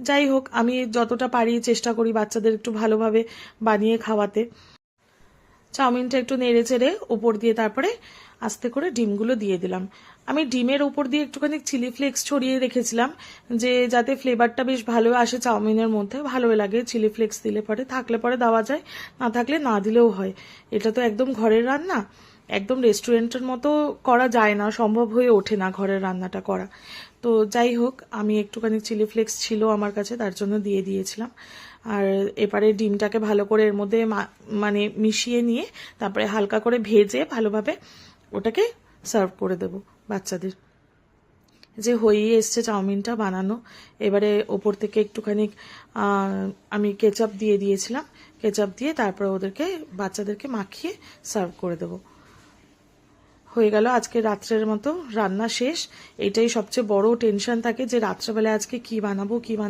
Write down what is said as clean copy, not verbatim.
যাই হোক, আমি যতটা পারি চেষ্টা করি বাচ্চাদের একটু ভালোভাবে বানিয়ে খাওয়াতে। চাউমিনটা একটু নেড়ে চেড়ে ওপর দিয়ে তারপরে আস্তে করে ডিমগুলো দিয়ে দিলাম। আমি ডিমের ওপর দিয়ে একটুখানি চিলি ফ্লেক্স ছড়িয়ে রেখেছিলাম, যে যাতে ফ্লেভারটা বেশ ভালো আসে চাউমিনের মধ্যে, ভালো লাগে চিলি ফ্লেক্স দিলে পরে, থাকলে পরে দেওয়া যায়, না থাকলে না দিলেও হয়। এটা তো একদম ঘরের রান্না, একদম রেস্টুরেন্টের মতো করা যায় না, সম্ভব হয়ে ওঠে না ঘরের রান্নাটা করা। তো যাই হোক, আমি একটুখানি চিলি ফ্লেক্স ছিল আমার কাছে, তার জন্য দিয়ে দিয়েছিলাম। আর এবারে ডিমটাকে ভালো করে এর মধ্যে মানে মিশিয়ে নিয়ে তারপরে হালকা করে ভেজে ভালোভাবে ওটাকে সার্ভ করে দেব বাচ্চাদের। যে হয়েই এসছে চাউমিনটা বানানো। এবারে ওপর থেকে একটুখানি আমি কেচাপ দিয়ে দিয়েছিলাম, কেচাপ দিয়ে তারপরে ওদেরকে বাচ্চাদেরকে মাখিয়ে সার্ভ করে দেবো। হয়ে গেল আজকে রাত্রের মতো রান্না শেষ। এটাই সবচেয়ে বড় টেনশন থাকে যে রাত্রেবেলায় আজকে কি বানাবো।